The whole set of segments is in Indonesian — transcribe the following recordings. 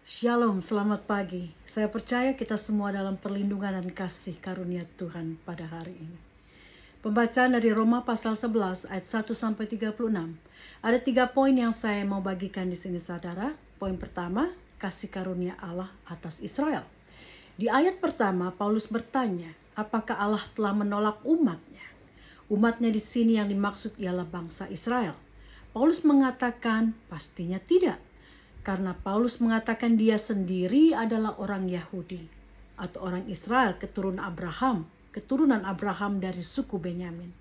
Shalom, selamat pagi. Saya percaya kita semua dalam perlindungan dan kasih karunia Tuhan pada hari ini. Pembacaan dari Roma pasal 11 ayat 1 sampai 36. Ada 3 poin yang saya mau bagikan di sini saudara. Poin pertama, kasih karunia Allah atas Israel. Di ayat pertama Paulus bertanya, apakah Allah telah menolak umatnya? Umatnya di sini yang dimaksud ialah bangsa Israel. Paulus mengatakan pastinya tidak. Karena Paulus mengatakan dia sendiri adalah orang Yahudi atau orang Israel keturunan Abraham dari suku Benyamin.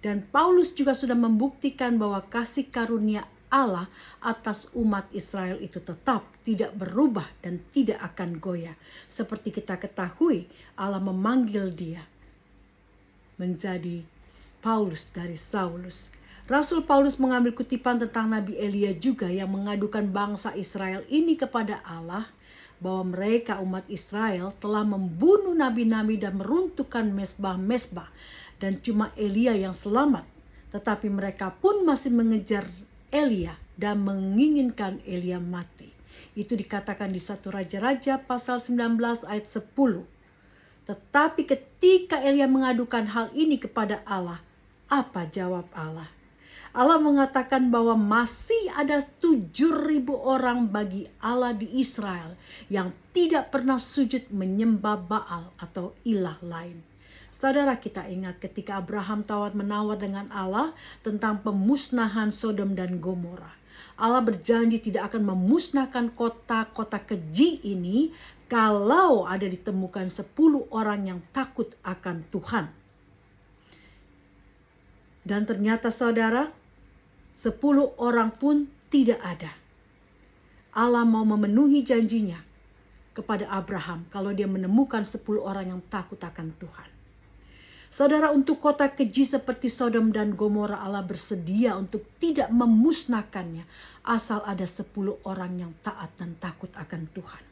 Dan Paulus juga sudah membuktikan bahwa kasih karunia Allah atas umat Israel itu tetap tidak berubah dan tidak akan goyah. Seperti kita ketahui, Allah memanggil dia menjadi Paulus dari Saulus. Rasul Paulus mengambil kutipan tentang Nabi Elia juga yang mengadukan bangsa Israel ini kepada Allah bahwa mereka umat Israel telah membunuh nabi-nabi dan meruntuhkan mesbah-mesbah dan cuma Elia yang selamat. Tetapi mereka pun masih mengejar Elia dan menginginkan Elia mati. Itu dikatakan di 1 Raja-Raja pasal 19 ayat 10. Tetapi ketika Elia mengadukan hal ini kepada Allah, apa jawab Allah? Allah mengatakan bahwa masih ada 7.000 orang bagi Allah di Israel yang tidak pernah sujud menyembah Baal atau ilah lain. Saudara, kita ingat ketika Abraham tawar-menawar dengan Allah tentang pemusnahan Sodom dan Gomora. Allah berjanji tidak akan memusnahkan kota-kota keji ini kalau ada ditemukan 10 orang yang takut akan Tuhan. Dan ternyata saudara, 10 orang pun tidak ada. Allah mau memenuhi janjinya kepada Abraham kalau dia menemukan 10 orang yang takut akan Tuhan. Saudara, untuk kota keji seperti Sodom dan Gomora Allah bersedia untuk tidak memusnahkannya asal ada 10 orang yang taat dan takut akan Tuhan.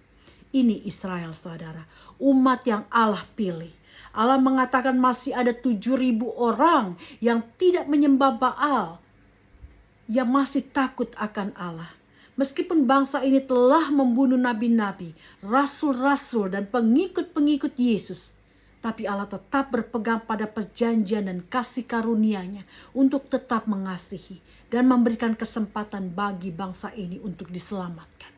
Ini Israel saudara, umat yang Allah pilih. Allah mengatakan masih ada 7.000 orang yang tidak menyembah Baal, yang masih takut akan Allah. Meskipun bangsa ini telah membunuh nabi-nabi, rasul-rasul dan pengikut-pengikut Yesus, tapi Allah tetap berpegang pada perjanjian dan kasih karunia-Nya untuk tetap mengasihi dan memberikan kesempatan bagi bangsa ini untuk diselamatkan.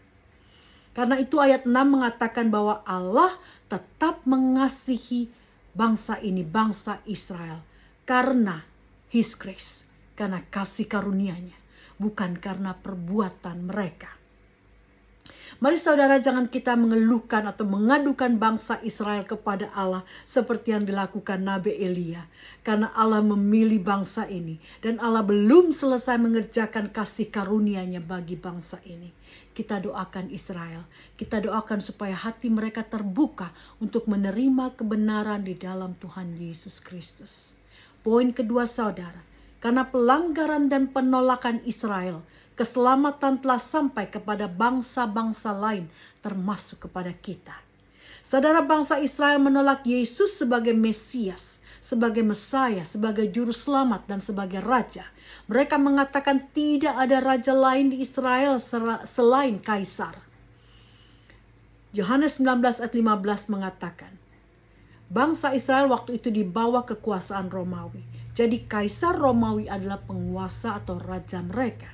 Karena itu ayat 6 mengatakan bahwa Allah tetap mengasihi bangsa ini, bangsa Israel, karena His grace, karena kasih karunia-Nya, bukan karena perbuatan mereka. Mari saudara, jangan kita mengeluhkan atau mengadukan bangsa Israel kepada Allah seperti yang dilakukan Nabi Elia. Karena Allah memilih bangsa ini dan Allah belum selesai mengerjakan kasih karunia-Nya bagi bangsa ini. Kita doakan Israel, kita doakan supaya hati mereka terbuka untuk menerima kebenaran di dalam Tuhan Yesus Kristus. Poin kedua saudara, karena pelanggaran dan penolakan Israel, keselamatan telah sampai kepada bangsa-bangsa lain termasuk kepada kita. Saudara, bangsa Israel menolak Yesus sebagai Mesias, sebagai Mesaya, sebagai Juru Selamat dan sebagai Raja. Mereka mengatakan tidak ada raja lain di Israel selain Kaisar. Yohanes 19 ayat 15 mengatakan, bangsa Israel waktu itu di bawah kekuasaan Romawi. Jadi Kaisar Romawi adalah penguasa atau raja mereka.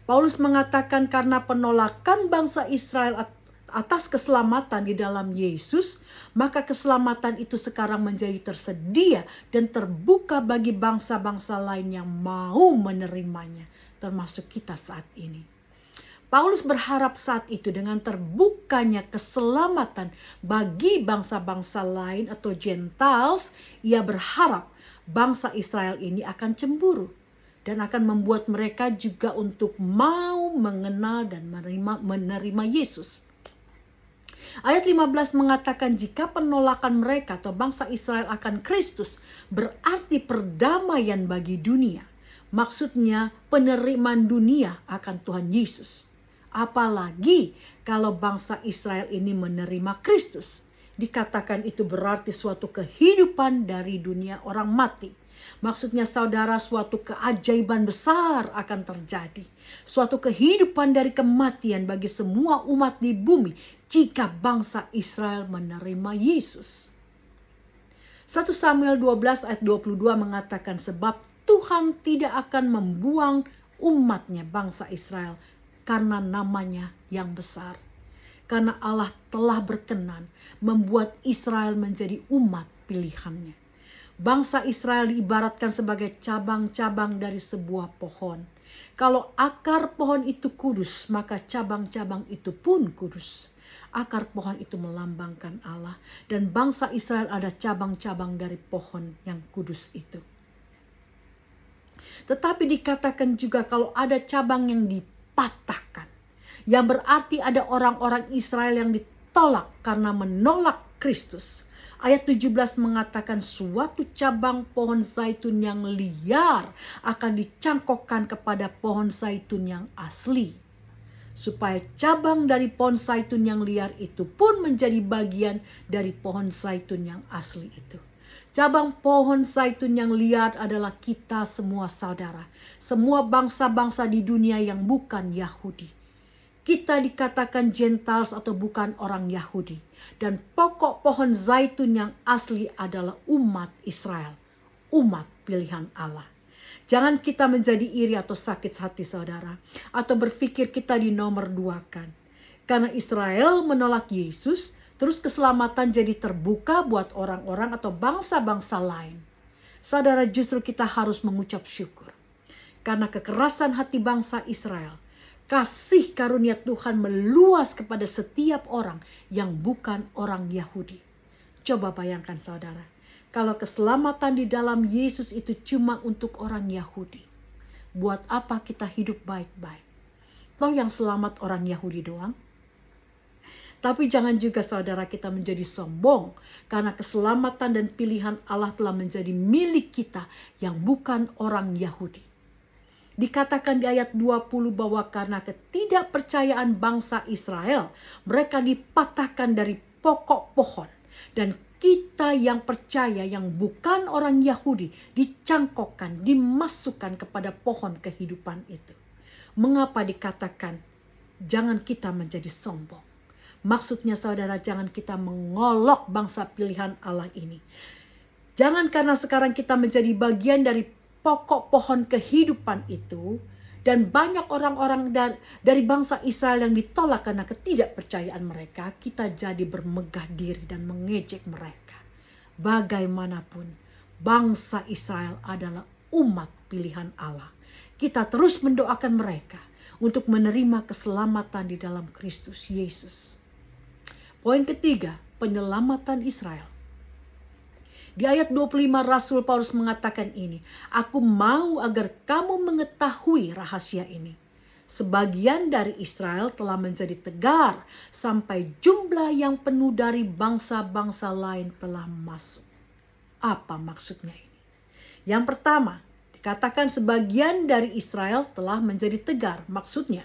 Paulus mengatakan karena penolakan bangsa Israel atas keselamatan di dalam Yesus, maka keselamatan itu sekarang menjadi tersedia dan terbuka bagi bangsa-bangsa lain yang mau menerimanya, termasuk kita saat ini. Paulus berharap saat itu dengan terbukanya keselamatan bagi bangsa-bangsa lain atau Gentiles, ia berharap bangsa Israel ini akan cemburu dan akan membuat mereka juga untuk mau mengenal dan menerima Yesus. Ayat 15 mengatakan jika penolakan mereka atau bangsa Israel akan Kristus berarti perdamaian bagi dunia. Maksudnya penerimaan dunia akan Tuhan Yesus. Apalagi kalau bangsa Israel ini menerima Kristus. Dikatakan itu berarti suatu kehidupan dari dunia orang mati. Maksudnya saudara, suatu keajaiban besar akan terjadi. Suatu kehidupan dari kematian bagi semua umat di bumi jika bangsa Israel menerima Yesus. 1 Samuel 12 ayat 22 mengatakan, sebab Tuhan tidak akan membuang umatnya bangsa Israel karena namanya yang besar. Karena Allah telah berkenan membuat Israel menjadi umat pilihannya. Bangsa Israel diibaratkan sebagai cabang-cabang dari sebuah pohon. Kalau akar pohon itu kudus, maka cabang-cabang itu pun kudus. Akar pohon itu melambangkan Allah, dan bangsa Israel ada cabang-cabang dari pohon yang kudus itu. Tetapi dikatakan juga kalau ada cabang yang dipatahkan, yang berarti ada orang-orang Israel yang ditolak karena menolak Kristus. Ayat 17 mengatakan suatu cabang pohon zaitun yang liar akan dicangkokkan kepada pohon zaitun yang asli. Supaya cabang dari pohon zaitun yang liar itu pun menjadi bagian dari pohon zaitun yang asli itu. Cabang pohon zaitun yang liar adalah kita semua saudara. Semua bangsa-bangsa di dunia yang bukan Yahudi. Kita dikatakan Gentiles atau bukan orang Yahudi. Dan pokok pohon zaitun yang asli adalah umat Israel. Umat pilihan Allah. Jangan kita menjadi iri atau sakit hati saudara. Atau berpikir kita dinomor duakan. Karena Israel menolak Yesus, terus keselamatan jadi terbuka buat orang-orang atau bangsa-bangsa lain. Saudara, justru kita harus mengucap syukur. Karena kekerasan hati bangsa Israel, kasih karunia Tuhan meluas kepada setiap orang yang bukan orang Yahudi. Coba bayangkan saudara. Kalau keselamatan di dalam Yesus itu cuma untuk orang Yahudi, buat apa kita hidup baik-baik? Toh yang selamat orang Yahudi doang. Tapi jangan juga saudara kita menjadi sombong, karena keselamatan dan pilihan Allah telah menjadi milik kita yang bukan orang Yahudi. Dikatakan di ayat 20 bahwa karena ketidakpercayaan bangsa Israel, mereka dipatahkan dari pokok pohon. Dan kita yang percaya yang bukan orang Yahudi dicangkokkan, dimasukkan kepada pohon kehidupan itu. Mengapa dikatakan jangan kita menjadi sombong? Maksudnya saudara, jangan kita mengolok bangsa pilihan Allah ini. Jangan karena sekarang kita menjadi bagian dari pokok pohon kehidupan itu. Dan banyak orang-orang dari bangsa Israel yang ditolak karena ketidakpercayaan mereka. Kita jadi bermegah diri dan mengejek mereka. Bagaimanapun bangsa Israel adalah umat pilihan Allah. Kita terus mendoakan mereka untuk menerima keselamatan di dalam Kristus Yesus. Poin ketiga, penyelamatan Israel. Di ayat 25 Rasul Paulus mengatakan ini, aku mau agar kamu mengetahui rahasia ini. Sebagian dari Israel telah menjadi tegar sampai jumlah yang penuh dari bangsa-bangsa lain telah masuk. Apa maksudnya ini? Yang pertama, dikatakan sebagian dari Israel telah menjadi tegar. Maksudnya,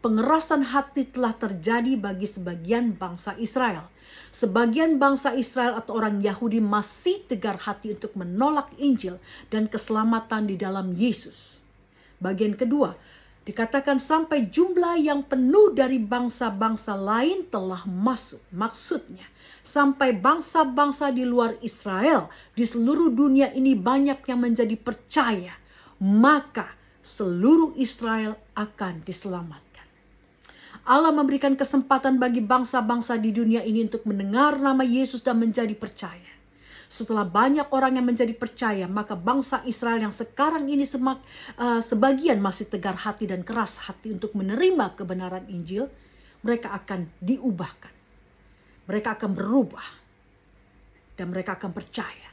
pengerasan hati telah terjadi bagi sebagian bangsa Israel. Sebagian bangsa Israel atau orang Yahudi masih tegar hati untuk menolak Injil dan keselamatan di dalam Yesus. Bagian kedua, dikatakan sampai jumlah yang penuh dari bangsa-bangsa lain telah masuk. Maksudnya, sampai bangsa-bangsa di luar Israel di seluruh dunia ini banyak yang menjadi percaya, maka seluruh Israel akan diselamatkan. Allah memberikan kesempatan bagi bangsa-bangsa di dunia ini untuk mendengar nama Yesus dan menjadi percaya. Setelah banyak orang yang menjadi percaya, maka bangsa Israel yang sekarang ini sebagian masih tegar hati dan keras hati untuk menerima kebenaran Injil, mereka akan diubahkan. Mereka akan berubah dan mereka akan percaya.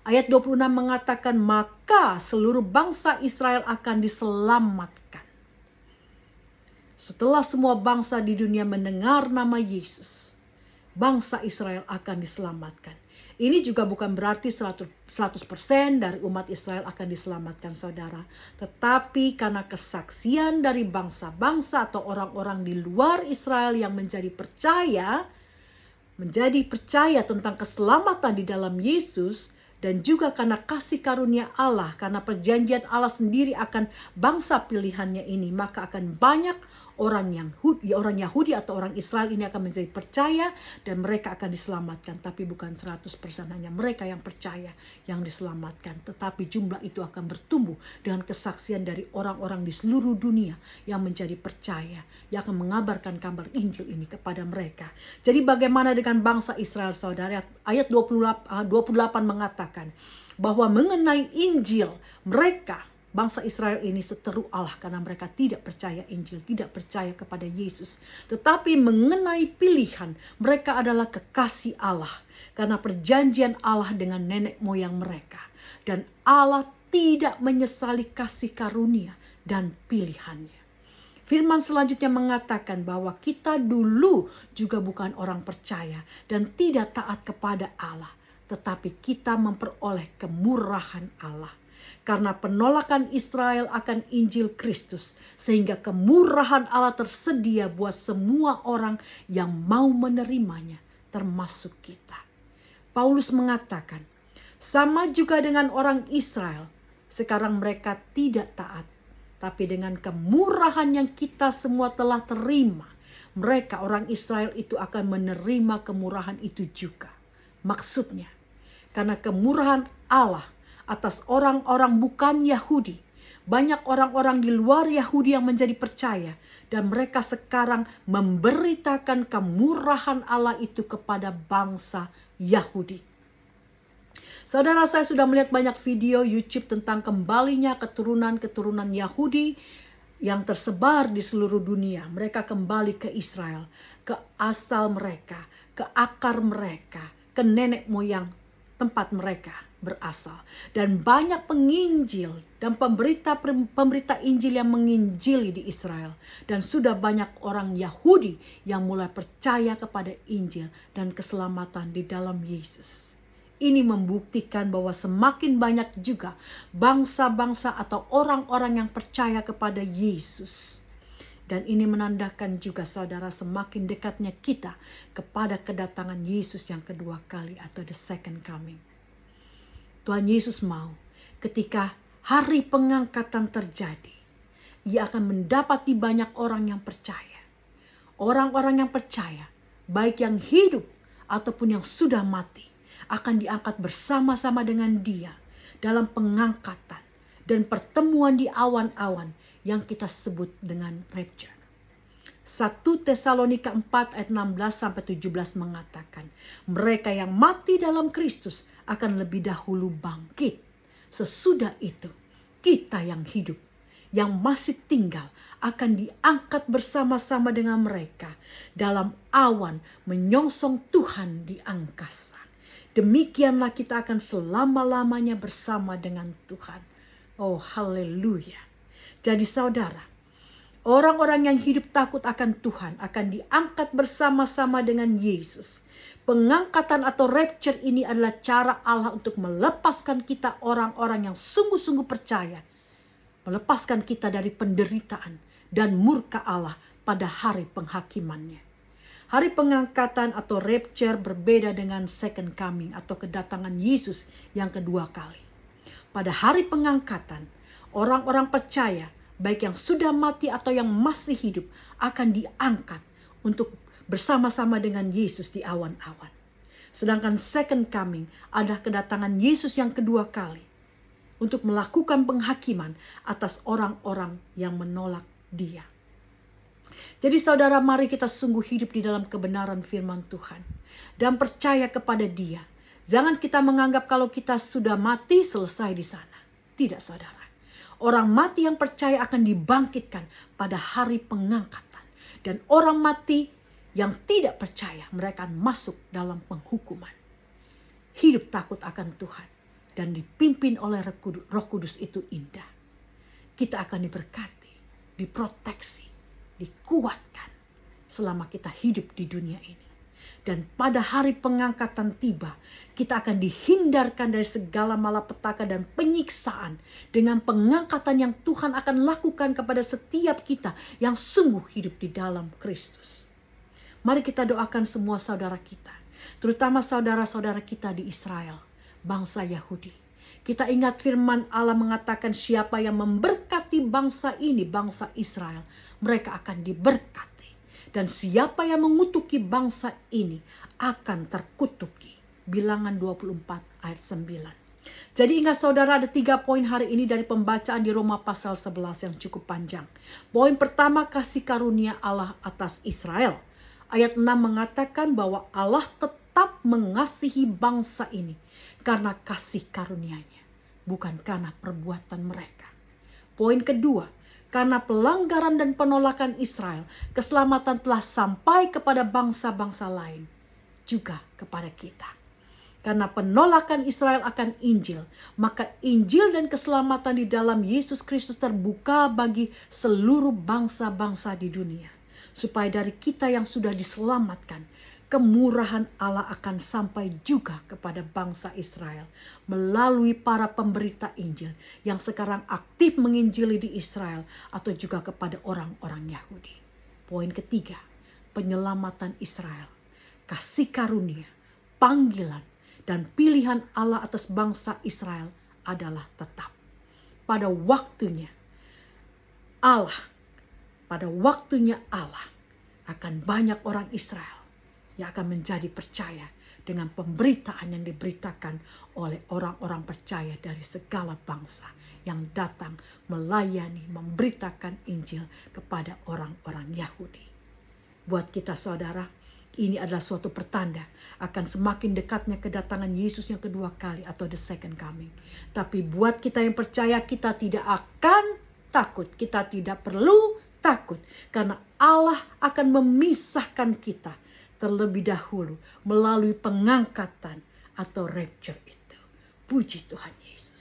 Ayat 26 mengatakan, maka seluruh bangsa Israel akan diselamatkan. Setelah semua bangsa di dunia mendengar nama Yesus, bangsa Israel akan diselamatkan. Ini juga bukan berarti 100% dari umat Israel akan diselamatkan saudara. Tetapi karena kesaksian dari bangsa-bangsa atau orang-orang di luar Israel yang menjadi percaya tentang keselamatan di dalam Yesus, dan juga karena kasih karunia Allah, karena perjanjian Allah sendiri akan bangsa pilihannya ini, maka akan banyak orang Yahudi atau orang Israel ini akan menjadi percaya dan mereka akan diselamatkan. Tapi bukan 100% hanya mereka yang percaya yang diselamatkan, tetapi jumlah itu akan bertumbuh dengan kesaksian dari orang-orang di seluruh dunia yang menjadi percaya, yang akan mengabarkan kabar Injil ini kepada mereka. Jadi bagaimana dengan bangsa Israel, saudara? Ayat 28 mengatakan bahwa mengenai Injil, mereka bangsa Israel ini seteru Allah karena mereka tidak percaya Injil, tidak percaya kepada Yesus. Tetapi mengenai pilihan, mereka adalah kekasih Allah karena perjanjian Allah dengan nenek moyang mereka. Dan Allah tidak menyesali kasih karunia dan pilihannya. Firman selanjutnya mengatakan bahwa kita dulu juga bukan orang percaya dan tidak taat kepada Allah. Tetapi kita memperoleh kemurahan Allah. Karena penolakan Israel akan Injil Kristus, sehingga kemurahan Allah tersedia buat semua orang yang mau menerimanya, termasuk kita. Paulus mengatakan, sama juga dengan orang Israel, sekarang mereka tidak taat, tapi dengan kemurahan yang kita semua telah terima, mereka orang Israel itu akan menerima kemurahan itu juga. Maksudnya, karena kemurahan Allah atas orang-orang bukan Yahudi, banyak orang-orang di luar Yahudi yang menjadi percaya, dan mereka sekarang memberitakan kemurahan Allah itu kepada bangsa Yahudi. Saudara, saya sudah melihat banyak video YouTube tentang kembalinya keturunan-keturunan Yahudi yang tersebar di seluruh dunia. Mereka kembali ke Israel, ke asal mereka, ke akar mereka, ke nenek moyang tempat mereka berasal. Dan banyak penginjil dan pemberita Injil yang menginjili di Israel. Dan sudah banyak orang Yahudi yang mulai percaya kepada Injil dan keselamatan di dalam Yesus. Ini membuktikan bahwa semakin banyak juga bangsa-bangsa atau orang-orang yang percaya kepada Yesus. Dan ini menandakan juga, saudara, semakin dekatnya kita kepada kedatangan Yesus yang kedua kali atau the second coming. Tuhan Yesus mau ketika hari pengangkatan terjadi, Ia akan mendapati banyak orang yang percaya. Orang-orang yang percaya, baik yang hidup ataupun yang sudah mati, akan diangkat bersama-sama dengan Dia dalam pengangkatan dan pertemuan di awan-awan yang kita sebut dengan rapture. 1 Tesalonika 4 ayat 16-17 mengatakan, mereka yang mati dalam Kristus akan lebih dahulu bangkit. Sesudah itu, kita yang hidup, yang masih tinggal, akan diangkat bersama-sama dengan mereka dalam awan menyongsong Tuhan di angkasa. Demikianlah kita akan selama-lamanya bersama dengan Tuhan. Oh, haleluya. Jadi saudara, orang-orang yang hidup takut akan Tuhan akan diangkat bersama-sama dengan Yesus. Pengangkatan atau rapture ini adalah cara Allah untuk melepaskan kita orang-orang yang sungguh-sungguh percaya. Melepaskan kita dari penderitaan dan murka Allah pada hari penghakimannya. Hari pengangkatan atau rapture berbeda dengan second coming atau kedatangan Yesus yang kedua kali. Pada hari pengangkatan, orang-orang percaya, baik yang sudah mati atau yang masih hidup, akan diangkat untuk bersama-sama dengan Yesus di awan-awan. Sedangkan second coming adalah kedatangan Yesus yang kedua kali untuk melakukan penghakiman atas orang-orang yang menolak Dia. Jadi saudara, mari kita sungguh hidup di dalam kebenaran firman Tuhan dan percaya kepada Dia. Jangan kita menganggap kalau kita sudah mati selesai di sana. Tidak, saudara. Orang mati yang percaya akan dibangkitkan pada hari pengangkatan. Dan orang mati yang tidak percaya, mereka akan masuk dalam penghukuman. Hidup takut akan Tuhan dan dipimpin oleh Roh Kudus itu indah. Kita akan diberkati, diproteksi, dikuatkan selama kita hidup di dunia ini. Dan pada hari pengangkatan tiba, kita akan dihindarkan dari segala malapetaka dan penyiksaan dengan pengangkatan yang Tuhan akan lakukan kepada setiap kita yang sungguh hidup di dalam Kristus. Mari kita doakan semua saudara kita, terutama saudara-saudara kita di Israel. bangsa Yahudi. Kita ingat firman Allah mengatakan siapa yang memberkati bangsa ini, bangsa Israel, mereka akan diberkati. Dan siapa yang mengutuki bangsa ini akan terkutuki. Bilangan 24 ayat 9. Jadi ingat saudara, ada 3 poin hari ini dari pembacaan di Roma pasal 11 yang cukup panjang. Poin pertama, kasih karunia Allah atas Israel. Ayat 6 mengatakan bahwa Allah tetap mengasihi bangsa ini karena kasih karunia-Nya, bukan karena perbuatan mereka. Poin kedua, karena pelanggaran dan penolakan Israel, keselamatan telah sampai kepada bangsa-bangsa lain, juga kepada kita. Karena penolakan Israel akan Injil, maka Injil dan keselamatan di dalam Yesus Kristus terbuka bagi seluruh bangsa-bangsa di dunia. Supaya dari kita yang sudah diselamatkan, kemurahan Allah akan sampai juga kepada bangsa Israel melalui para pemberita Injil yang sekarang aktif menginjili di Israel atau juga kepada orang-orang Yahudi. Poin ketiga, penyelamatan Israel, kasih karunia, panggilan, dan pilihan Allah atas bangsa Israel adalah tetap. Pada waktunya Allah akan banyak orang Israel yang akan menjadi percaya dengan pemberitaan yang diberitakan oleh orang-orang percaya dari segala bangsa yang datang melayani, memberitakan Injil kepada orang-orang Yahudi. Buat kita saudara, ini adalah suatu pertanda akan semakin dekatnya kedatangan Yesus yang kedua kali atau the second coming. Tapi buat kita yang percaya, kita tidak akan takut, kita tidak perlu takut karena Allah akan memisahkan kita terlebih dahulu melalui pengangkatan atau rapture itu. Puji Tuhan Yesus.